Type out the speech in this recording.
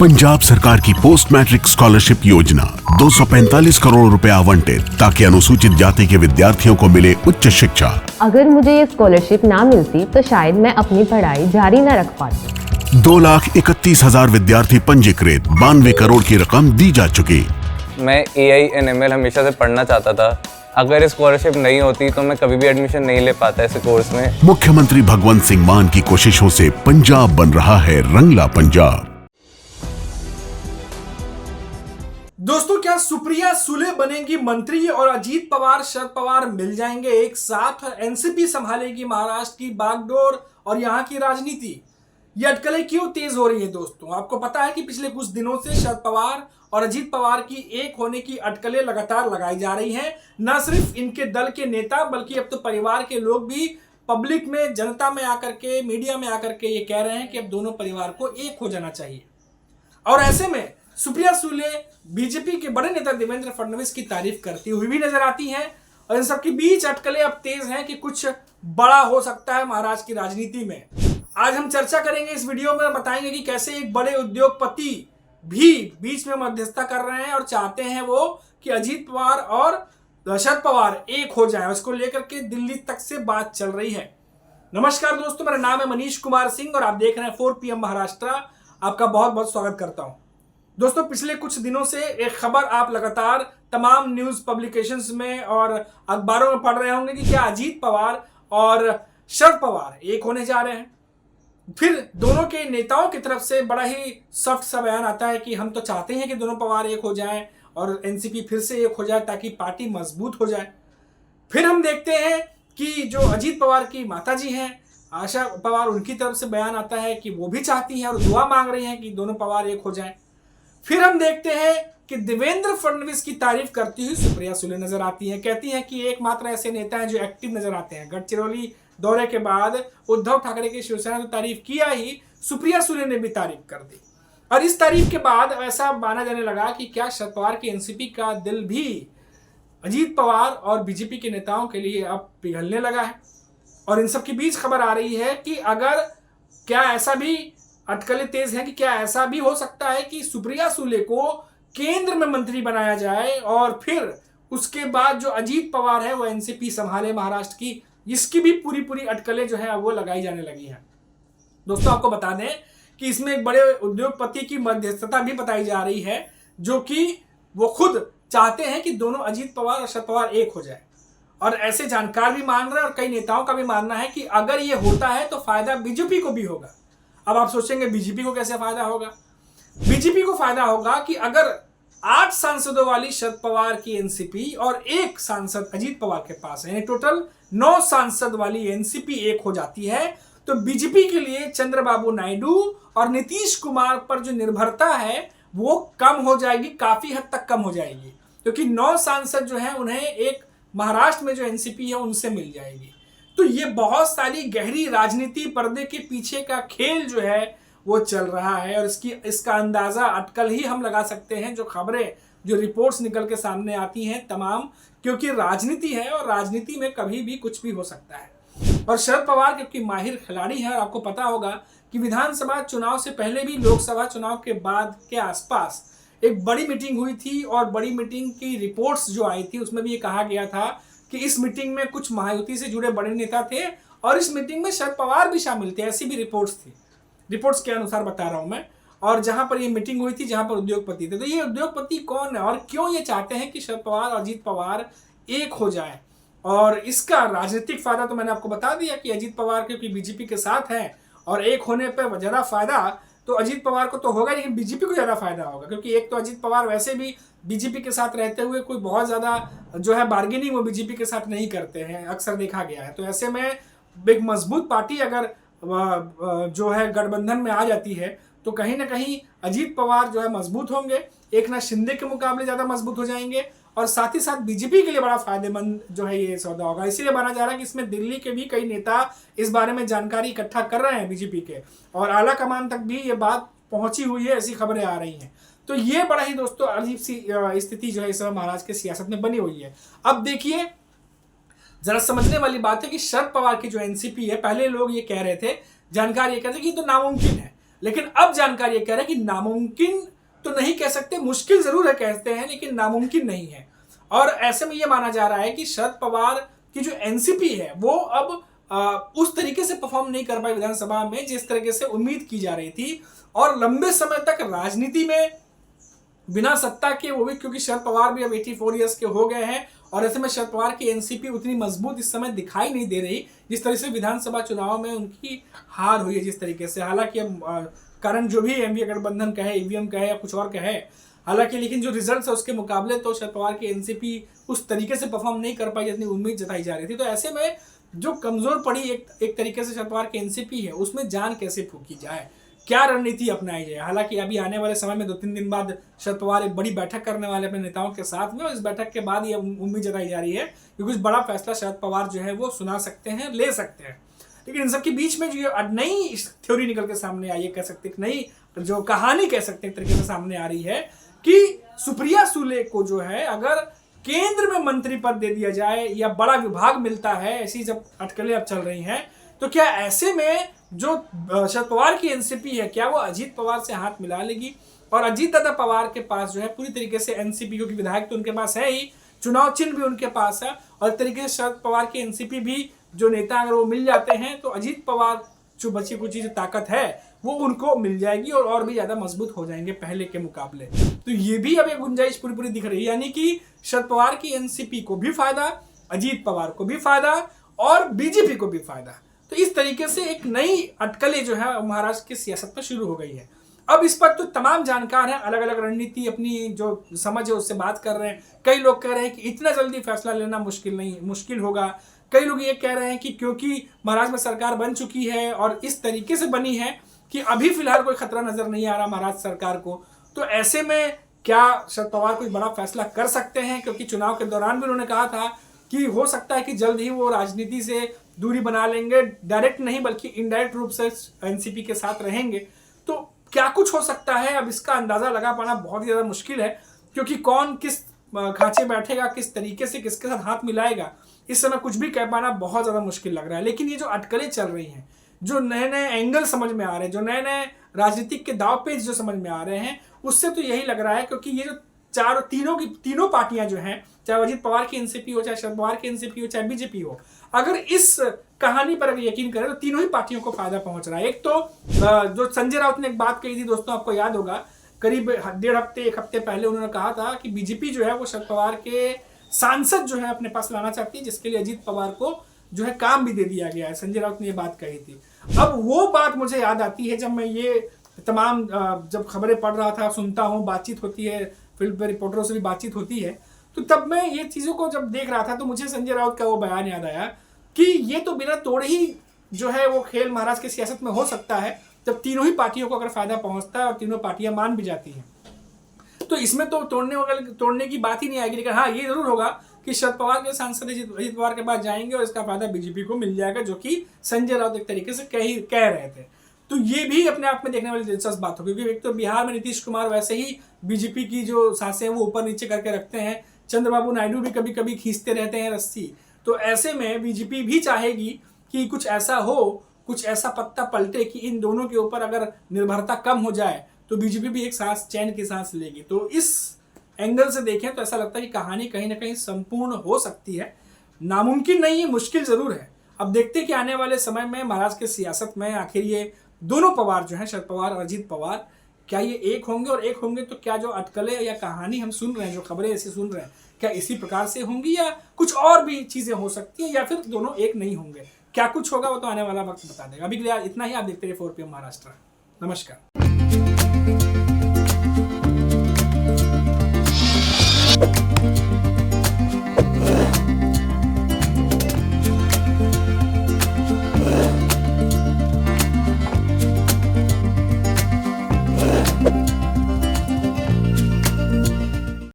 पंजाब सरकार की post matric scholarship योजना 245 करोड़ रुपए आवंटित ताकि अनुसूचित जाति के विद्यार्थियों को मिले उच्च शिक्षा। अगर मुझे ये स्कॉलरशिप ना मिलती तो शायद मैं अपनी पढ़ाई जारी न रख पाती। 2,31,000 विद्यार्थी पंजीकृत, 92 करोड़ की रकम दी जा चुकी। मैं AINML हमेशा से पढ़ना चाहता था। अगर स्कॉलरशिप नहीं होती तो मैं कभी भी एडमिशन नहीं ले पाता ऐसे कोर्स में। मुख्यमंत्री भगवंत सिंह मान की कोशिशों से पंजाब बन रहा है रंगला पंजाब। दोस्तों, क्या सुप्रिया सुले बनेंगी मंत्री और अजीत पवार शरद पवार मिल जाएंगे एक साथ और एनसीपी संभालेगी महाराष्ट्र की बागडोर और यहां की राजनीति? ये अटकलें क्यों तेज हो रही है दोस्तों? आपको पता है कि पिछले कुछ दिनों से शरद पवार और अजीत पवार की एक होने की अटकलें लगातार लगाई जा रही हैं। न सिर्फ इनके दल के नेता बल्कि अब तो परिवार के लोग भी पब्लिक में, जनता में आकर के, मीडिया में आकर के ये कह रहे हैं कि अब दोनों परिवार को एक हो जाना चाहिए। और ऐसे में सुप्रिया सुले बीजेपी के बड़े नेता देवेंद्र फडणवीस की तारीफ करती हुई भी नजर आती हैं और इन सबके बीच अटकलें अब तेज हैं कि कुछ बड़ा हो सकता है महाराष्ट्र की राजनीति में। आज हम चर्चा करेंगे इस वीडियो में, बताएंगे कि कैसे एक बड़े उद्योगपति भी बीच में मध्यस्थता कर रहे हैं और चाहते हैं वो कि अजीत पवार और शरद पवार एक हो जाएं। उसको लेकर के दिल्ली तक से बात चल रही है। नमस्कार दोस्तों, मेरा नाम है मनीष कुमार सिंह और आप देख रहे हैं 4 PM महाराष्ट्र। आपका बहुत बहुत स्वागत करता हूं। दोस्तों, पिछले कुछ दिनों से एक खबर आप लगातार तमाम न्यूज पब्लिकेशंस में और अखबारों में पढ़ रहे होंगे कि क्या अजीत पवार और शरद पवार एक होने जा रहे हैं। फिर दोनों के नेताओं की तरफ से बड़ा ही सख्त सा बयान आता है कि हम तो चाहते हैं कि दोनों पवार एक हो जाएं और एनसीपी फिर से एक हो जाए ताकि पार्टी मजबूत हो जाए। फिर हम देखते हैं कि जो अजीत पवार की माताजी हैं आशा पवार, उनकी तरफ से बयान आता है कि वो भी चाहती हैं और दुआ मांग रही हैं कि दोनों पवार एक हो जाएं। फिर हम देखते हैं कि देवेंद्र फडणवीस की तारीफ करती हुई सुप्रिया सुले नजर आती हैं। कहती हैं कि एकमात्र ऐसे नेता हैं जो एक्टिव नजर आते हैं। गढ़चिरौली दौरे के बाद उद्धव ठाकरे की शिवसेना ने तारीफ किया ही, सुप्रिया सुले ने भी तारीफ कर दी। और इस तारीफ के बाद ऐसा माना जाने लगा कि क्या शरद पवार की एनसीपी का दिल भी अजीत पवार और बीजेपी के नेताओं के लिए अब पिघलने लगा है। और इन सब के बीच खबर आ रही है कि अगर क्या ऐसा भी अटकलें तेज हैं कि क्या ऐसा भी हो सकता है कि सुप्रिया सुले को केंद्र में मंत्री बनाया जाए और फिर उसके बाद जो अजीत पवार है वो एनसीपी संभाले महाराष्ट्र की। इसकी भी पूरी अटकलें जो है वो लगाई जाने लगी हैं। दोस्तों, आपको बता दें कि इसमें एक बड़े उद्योगपति की मध्यस्थता भी बताई जा रही है, जो कि वो खुद चाहते हैं कि दोनों अजीत पवार और शरद पवार एक हो जाए। और ऐसे जानकार भी मान रहे हैं और कई नेताओं का भी मानना है कि अगर ये होता है तो फायदा बीजेपी को भी होगा। अब आप सोचेंगे बीजेपी को कैसे फायदा होगा? बीजेपी को फायदा होगा कि अगर 8 सांसदों वाली शरद पवार की एनसीपी और 1 सांसद अजीत पवार के पास है, टोटल 9 सांसद वाली एनसीपी एक हो जाती है, तो बीजेपी के लिए चंद्रबाबू नायडू और नीतीश कुमार पर जो निर्भरता है वो कम हो जाएगी, काफी हद तक कम हो जाएगी, क्योंकि 9 सांसद जो है उन्हें एक महाराष्ट्र में जो एनसीपी है उनसे मिल जाएगी। तो ये बहुत सारी गहरी राजनीति, पर्दे के पीछे का खेल जो है वो चल रहा है और इसका अंदाजा अटकल ही हम लगा सकते हैं। जो खबरें, जो रिपोर्ट्स निकल के सामने आती हैं तमाम, क्योंकि राजनीति है और राजनीति में कभी भी कुछ भी हो सकता है। और शरद पवार क्योंकि माहिर खिलाड़ी है और आपको पता होगा कि विधानसभा चुनाव से पहले भी लोकसभा चुनाव के बाद के आसपास एक बड़ी मीटिंग हुई थी और बड़ी मीटिंग की रिपोर्ट्स जो आई थी उसमें भी ये कहा गया था कि इस मीटिंग में कुछ महायुति से जुड़े बड़े नेता थे और इस मीटिंग में शरद पवार भी शामिल थे। ऐसी भी रिपोर्ट्स थी, रिपोर्ट्स के अनुसार बता रहा हूं मैं। और जहां पर ये मीटिंग हुई थी, जहां पर उद्योगपति थे, तो ये उद्योगपति कौन है और क्यों ये चाहते हैं कि शरद पवार और अजीत पवार एक हो जाए? और इसका राजनीतिक फायदा तो मैंने आपको बता दिया कि अजीत पवार क्योंकि बीजेपी के साथ हैं और एक होने पर ज्यादा फायदा तो अजीत पवार को तो होगा, लेकिन बीजेपी को ज्यादा फायदा होगा, क्योंकि एक तो अजीत पवार वैसे भी बीजेपी के साथ रहते हुए कोई बहुत ज्यादा जो है बार्गेनिंग वो बीजेपी के साथ नहीं करते हैं, अक्सर देखा गया है। तो ऐसे में एक मजबूत पार्टी अगर जो है गठबंधन में आ जाती है तो कहीं ना कहीं अजीत पवार जो है मजबूत होंगे, एकनाथ शिंदे के मुकाबले ज्यादा मजबूत हो जाएंगे और साथ ही साथ बीजेपी के लिए बड़ा फायदेमंद जो है ये सौदा होगा। इसीलिए माना जा रहा है कि इसमें दिल्ली के भी कई नेता इस बारे में जानकारी इकट्ठा कर रहे हैं बीजेपी के, और आला कमान तक भी ये बात पहुंची हुई है, ऐसी खबरें आ रही हैं। तो ये बड़ा ही दोस्तों अजीब सी स्थिति जो है इस समय महाराष्ट्र की सियासत में बनी हुई है। अब देखिए, जरा समझने वाली बात है कि शरद पवार की जो एनसीपी है, पहले लोग ये कह रहे थे, जानकार ये कहते कि तो नामुमकिन है, लेकिन अब जानकारी ये कह रहा है कि नामुमकिन तो नहीं कह सकते, मुश्किल जरूर है कहते हैं, लेकिन नामुमकिन नहीं है। और ऐसे में ये माना जा रहा है कि शरद पवार की जो एनसीपी है वो अब उस तरीके से परफॉर्म नहीं कर पाई विधानसभा में जिस तरीके से उम्मीद की जा रही थी। और लंबे समय तक राजनीति में बिना सत्ता के, वो भी क्योंकि शरद पवार भी अब 84 ईयर्स के हो गए हैं, और ऐसे में शरद पवार की एनसीपी उतनी मजबूत इस समय दिखाई नहीं दे रही जिस तरह से विधानसभा चुनाव में उनकी हार हुई है जिस तरीके से। हालांकि अब कारण जो भी एनडीए गठबंधन कहे, ईवीएम कहे या कुछ और कहे, हालांकि लेकिन जो रिजल्ट है उसके मुकाबले तो शरद पवार की एनसीपी उस तरीके से परफॉर्म नहीं कर पाई जितनी उम्मीद जताई जा रही थी। तो ऐसे में जो कमजोर पड़ी एक तरीके से शरद पवार की एनसीपी है, उसमें जान कैसे फूंकी जाए, क्या रणनीति अपनाई जाए। हालांकि अभी आने वाले समय में 2-3 दिन बाद शरद पवार एक बड़ी बैठक करने वाले अपने नेताओं के साथ में, और इस बैठक के बाद ये उम्मीद जताई जा रही है कि कुछ बड़ा फैसला शरद पवार जो है वो सुना सकते हैं, ले सकते हैं। लेकिन इन सब के बीच में जो नई थ्योरी निकल के सामने आई है, कह सकते नई जो कहानी कह सकते हैं तरीके से सामने आ रही है कि सुप्रिया सुले को जो है अगर केंद्र में मंत्री पद दे दिया जाए या बड़ा विभाग मिलता है, ऐसी जब अटकलें अब चल रही हैं, तो क्या ऐसे में जो शरद पवार की एनसीपी है क्या वो अजीत पवार से हाथ मिला लेगी? और अजीत दादा पवार के पास जो है पूरी तरीके से एनसीपी, क्योंकि विधायक तो उनके पास है ही, चुनाव चिन्ह भी उनके पास है, और एक तरीके से शरद पवार की एनसीपी भी जो नेता अगर वो मिल जाते हैं तो अजीत पवार जो बची कुची जो ताकत है वो उनको मिल जाएगी और भी ज्यादा मजबूत हो जाएंगे पहले के मुकाबले। तो ये भी अब एक गुंजाइश पूरी दिख रही है, यानी कि शरद पवार की एनसीपी को भी फायदा, अजीत पवार को भी फायदा और बीजेपी को भी फायदा। तो इस तरीके से एक नई अटकलें जो है महाराष्ट्र की सियासत में शुरू हो गई है। अब इस पर तो तमाम जानकार हैं, अलग अलग रणनीति अपनी जो समझ है उससे बात कर रहे हैं। कई लोग कह रहे हैं कि इतना जल्दी फैसला लेना मुश्किल होगा। कई लोग ये कह रहे हैं कि क्योंकि महाराष्ट्र में सरकार बन चुकी है और इस तरीके से बनी है कि अभी फिलहाल कोई खतरा नजर नहीं आ रहा महाराष्ट्र सरकार को, तो ऐसे में क्या शरद पवार कोई बड़ा फैसला कर सकते हैं? क्योंकि चुनाव के दौरान भी उन्होंने कहा था कि हो सकता है कि जल्द ही वो राजनीति से दूरी बना लेंगे, डायरेक्ट नहीं बल्कि इनडायरेक्ट रूप से एनसीपी के साथ रहेंगे। तो क्या कुछ हो सकता है, अब इसका अंदाजा लगा पाना बहुत ही ज्यादा मुश्किल है, क्योंकि कौन किस खांचे बैठेगा, किस तरीके से किसके साथ हाथ मिलाएगा, इस समय कुछ भी कह पाना बहुत ज्यादा मुश्किल लग रहा है। लेकिन ये जो अटकलें चल रही हैं, जो नए नए एंगल समझ में आ रहे हैं, जो नए नए राजनीतिक के दाव पेच जो समझ में आ रहे हैं, उससे तो यही लग रहा है, क्योंकि ये जो तीनों पार्टियां जो हैं, चाहे अजीत पवार की एनसीपी हो, चाहे शरद पवार की एनसीपी हो, चाहे बीजेपी हो, अगर इस कहानी पर अगर यकीन करें तो तीनों ही पार्टियों को फायदा पहुंच रहा है। एक तो जो संजय राउत ने एक बात कही थी दोस्तों, आपको याद होगा, करीब 1.5 हफ्ते पहले उन्होंने कहा था कि बीजेपी जो है वो शरद पवार के सांसद जो है अपने पास लाना चाहती है, जिसके लिए अजीत पवार को जो है काम भी दे दिया गया है। संजय राउत ने ये बात कही थी। अब वो बात मुझे याद आती है जब मैं ये तमाम जब खबरें पढ़ रहा था, सुनता हूँ, बातचीत होती है, फील्ड पे रिपोर्टरों से भी बातचीत होती है, तो तब मैं ये चीज़ों को जब देख रहा था तो मुझे संजय राउत का वो बयान याद आया कि ये तो बिना तोड़े ही जो है वो खेल महाराष्ट्र की सियासत में हो सकता है, जब तीनों ही पार्टियों को अगर फायदा पहुंचता है और तीनों पार्टियां मान भी जाती हैं, तो इसमें तो तोड़ने की बात ही नहीं आएगी। लेकिन हाँ, ये जरूर होगा कि शरद पवार के सांसद अजीत पवार के पास जाएंगे और इसका फायदा बीजेपी को मिल जाएगा, जो कि संजय राउत एक तरीके से कह रहे थे। तो ये भी अपने आप में देखने वाली दिलचस्प बात होगी, क्योंकि एक तो बिहार में नीतीश कुमार वैसे ही बीजेपी की जो सांसें हैं वो ऊपर नीचे करके रखते हैं, चंद्रबाबू नायडू भी कभी कभी खींचते रहते हैं रस्सी। तो ऐसे में बीजेपी भी चाहेगी कि कुछ ऐसा हो, कुछ ऐसा पत्ता पलटे कि इन दोनों के ऊपर अगर निर्भरता कम हो जाए तो बीजेपी भी एक सांस, चैन की सांस लेगी। तो इस एंगल से देखें तो ऐसा लगता है कि कहानी कहीं ना कहीं संपूर्ण हो सकती है। नामुमकिन नहीं है, मुश्किल जरूर है। अब देखते हैं कि आने वाले समय में महाराष्ट्र की सियासत में आखिर ये दोनों पवार जो हैं, शरद पवार और अजीत पवार, क्या ये एक होंगे, और एक होंगे तो क्या जो अटकलें या कहानी हम सुन रहे हैं, जो खबरें ऐसी सुन रहे हैं, क्या इसी प्रकार से होंगी या कुछ और भी चीजें हो सकती हैं, या फिर दोनों एक नहीं होंगे? क्या कुछ होगा वो तो आने वाला वक्त बता देगा। अभी के लिए इतना ही। आप देखते रहिए 4 PM महाराष्ट्र। नमस्कार।